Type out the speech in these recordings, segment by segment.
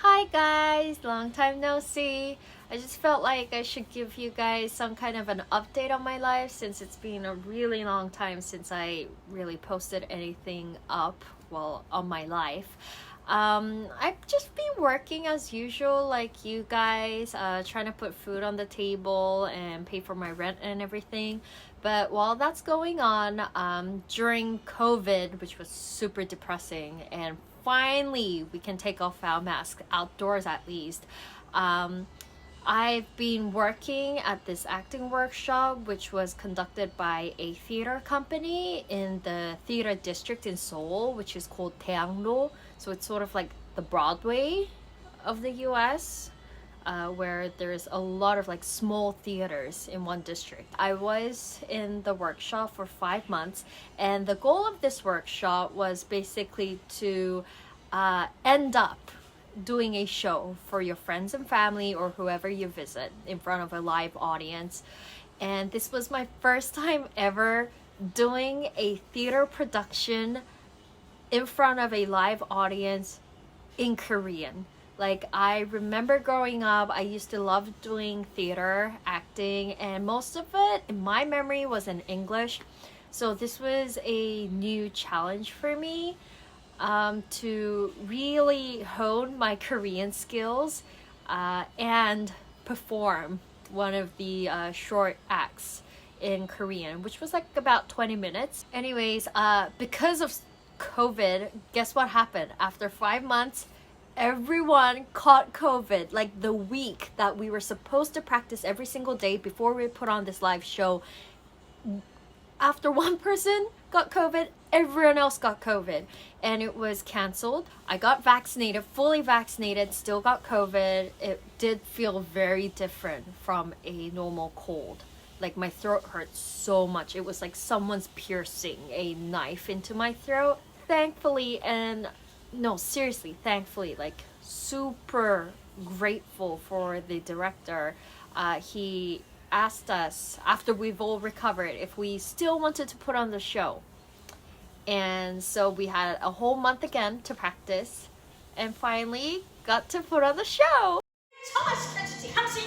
Hi guys, long time no see. I just felt like I should give you guys some kind of an update on my life since it's been a really long time since I really posted anything up, well, on my life. I've just been working as usual, like you guys, trying to put food on the table and pay for my rent and everything. But while that's going on, during COVID, which was super depressing, and finally we can take off our mask outdoors at least. I've been working at this acting workshop, which was conducted by a theater company in the theater district in Seoul, which is called Daehangro. So it's sort of like the Broadway of the US, where there's a lot of like small theaters in one district. I was in the workshop for 5 months, and the goal of this workshop was basically to end up doing a show for your friends and family or whoever you visit in front of a live audience. And this was my first time ever doing a theater production in front of a live audience in Korean. Like, I remember growing up, I used to love doing theater acting, and most of it in my memory was in English. So this was a new challenge for me, to really hone my Korean skills and perform one of the short acts in Korean, which was like about 20 minutes. Anyways, because of COVID, guess what happened? After 5 months, everyone caught COVID. Like, the week that we were supposed to practice every single day before we put on this live show, after one person got COVID, everyone else got COVID, and it was canceled. I got vaccinated, fully vaccinated, still got COVID. It did feel very different from a normal cold. Like, my throat hurt so much. It was like someone's piercing a knife into my throat. Thankfully, and no, seriously, thankfully, like, super grateful for the director. He asked us after we've all recovered if we still wanted to put on the show. And so we had a whole month again to practice and finally got to put on the show. 청화시켜주지 당신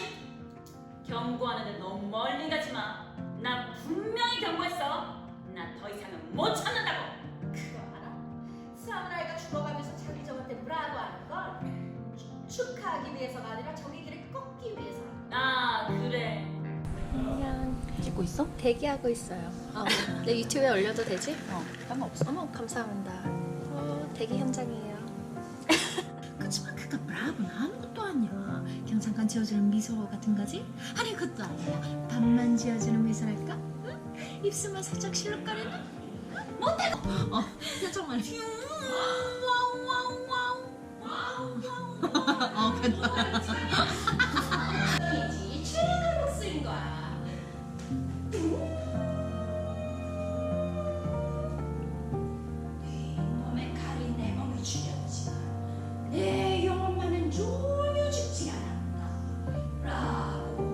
경고하는데 너무 멀리 가지 마. 나 분명히 경고했어. 나 더 이상은 못 참는다고. 그거 알아? 사무라이가 죽어가면서 자기 적한테 브라보 하는 건 축하하기 위해서가 아니라 저기 길을 꺾기 위해서. 아 그래. 그냥 찍고 있어? 대기하고 있어요. 내 유튜브에 올려도 되지? 상관없어. 어머, 감사합니다. 대기 현장이에요. 그치만 그가 브라보는 아무것도 아니야. 그냥 잠깐 지어주는 미소 같은 거지? 아니 그것도 아니야. 반만 지어주는 미소랄까? 응? 입술만 살짝 실룩거리는? 응? 못해! 표정만 와우 괜찮아. 이지 최고로 쓰인 거야. 네 몸에 칼이 내 몸을 죽였지만 내 영혼만은 전혀 죽지 않았다. 브라보.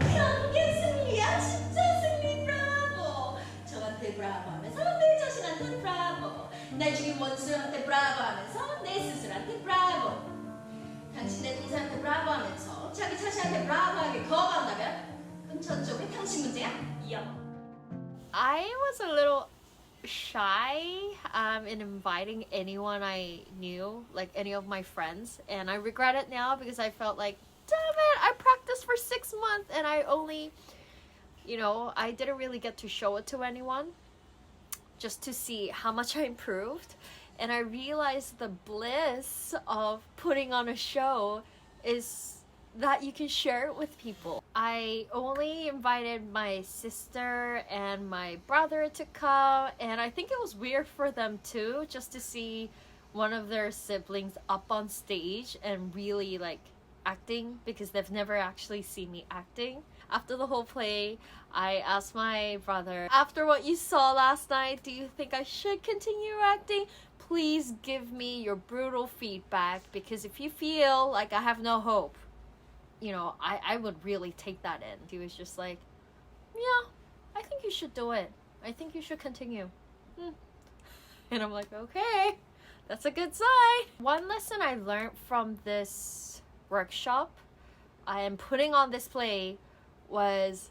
경계 승리야, 진짜 승리. 브라보. 저한테 브라보 하면서 내 자신한테 브라보. 날 죽인 원수한테 브라보 하면서 내 스스로한테 브라보. 당신 내 동생한테 브라보 하면서 자기 자신한테 브라보하게 거부한다면 그럼 저쪽은 당신 문제야? I was a little shy in inviting anyone I knew, like any of my friends, and I regret it now because I felt like, damn it, I practiced for 6 months and I only, I didn't really get to show it to anyone just to see how much I improved. And I realized the bliss of putting on a show is that you can share it with people. I only invited my sister and my brother to come, and I think it was weird for them too, just to see one of their siblings up on stage and really like acting, because they've never actually seen me acting. After the whole play, I asked my brother, after what you saw last night, do you think I should continue acting? Please give me your brutal feedback, because if you feel like I have no hope, I would really take that in. He was just like, yeah, I think you should do it. I think you should continue. And I'm like, okay. That's a good sign. One lesson I learned from this workshop I am putting on this play was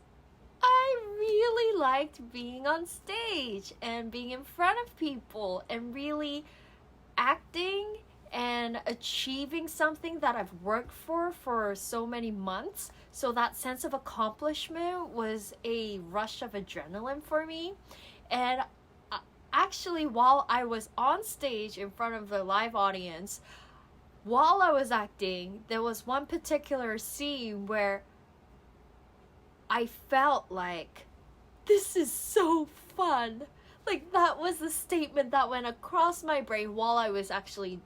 I really liked being on stage and being in front of people and really acting and achieving something that I've worked for so many months. So that sense of accomplishment was a rush of adrenaline for me. And actually, while I was on stage in front of the live audience, while I was acting, there was one particular scene where I felt like, this is so fun. Like, that was the statement that went across my brain while I was actually,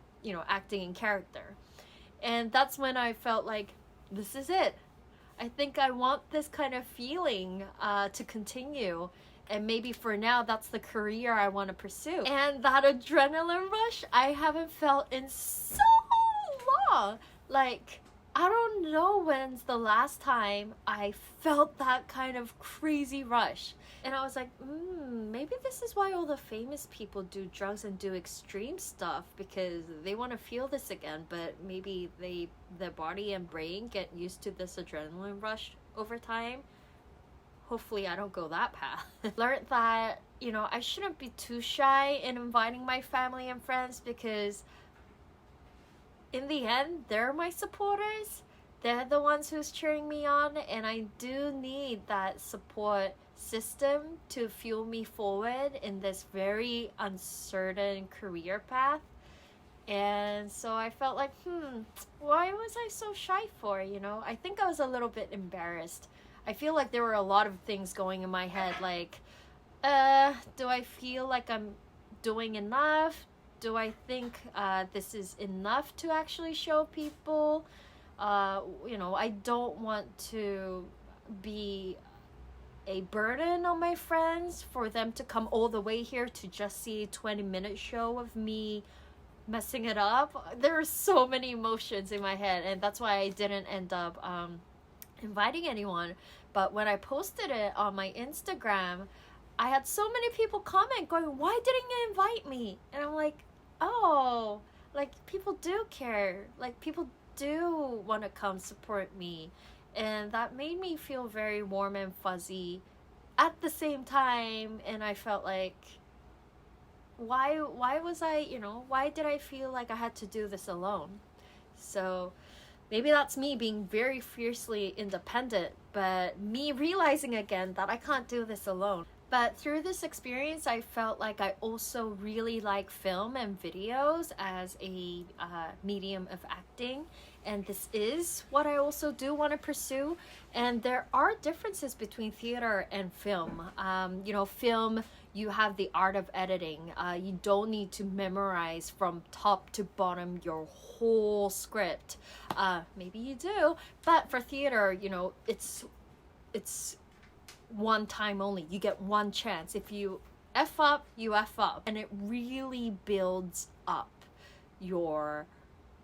acting in character. And that's when I felt like, this is it. I think I want this kind of feeling to continue. And maybe for now, that's the career I want to pursue. And that adrenaline rush, I haven't felt in so long. Like, I don't know when's the last time I felt that kind of crazy rush. And I was like, maybe this is why all the famous people do drugs and do extreme stuff, because they want to feel this again, but maybe their body and brain get used to this adrenaline rush over time. Hopefully I don't go that path. Learned that, I shouldn't be too shy in inviting my family and friends, because in the end, they're my supporters. They're the ones who's cheering me on, and I do need that support system to fuel me forward in this very uncertain career path. And so I felt like, why was I so shy for, I think I was a little bit embarrassed. I feel like there were a lot of things going in my head, like, do I feel like I'm doing enough? Do I think this is enough to actually show people? I don't want to be a burden on my friends for them to come all the way here to just see a 20-minute show of me messing it up. There are so many emotions in my head, and that's why I didn't end up inviting anyone. But when I posted it on my Instagram, I had so many people comment going, why didn't you invite me? And I'm like, oh, like, people do care. Like, people do want to come support me. And that made me feel very warm and fuzzy at the same time. And I felt like, why was I, why did I feel like I had to do this alone? So maybe that's me being very fiercely independent, but me realizing again that I can't do this alone. But through this experience, I felt like I also really like film and videos as a medium of acting. And this is what I also do want to pursue. And there are differences between theater and film. Film, you have the art of editing. You don't need to memorize from top to bottom your whole script. Maybe you do. But for theater, it's one time only. You get one chance. If you F up, you F up. And it really builds up your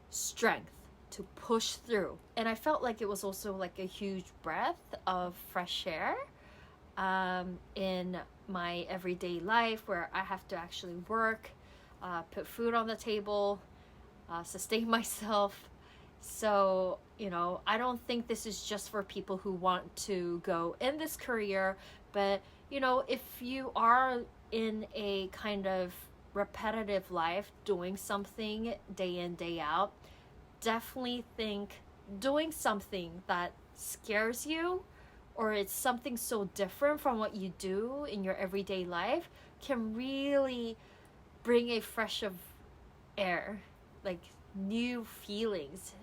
strength to push through. And I felt like it was also like a huge breath of fresh air in my everyday life, where I have to actually work, put food on the table, sustain myself. So, I don't think this is just for people who want to go in this career, but, if you are in a kind of repetitive life, doing something day in, day out, definitely think doing something that scares you, or it's something so different from what you do in your everyday life, can really bring a fresh of air, like new feelings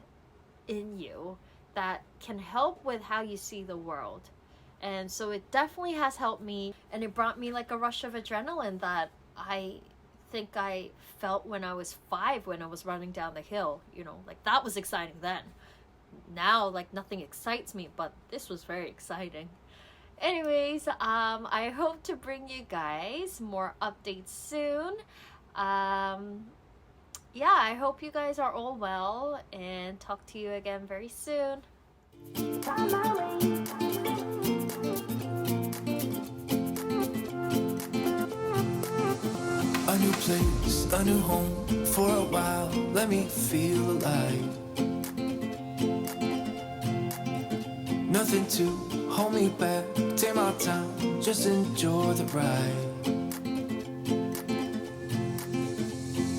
in you that can help with how you see the world. And so it definitely has helped me, and it brought me like a rush of adrenaline that I think I felt when I was 5 when I was running down the hill. Like, that was exciting then. Now, like, nothing excites me, but this was very exciting. Anyways, I hope to bring you guys more updates soon. I hope you guys are all well, and talk to you again very soon. A new place, a new home for a while. Let me feel alive. Nothing to hold me back. Take my time, just enjoy the ride.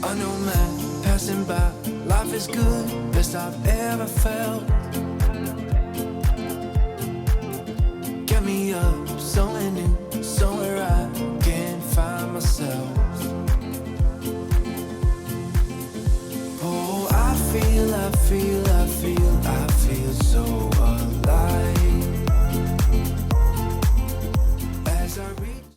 I know man passing by. Life is good, best I've ever felt. Get me up, somewhere new, somewhere I can find myself. Oh, I feel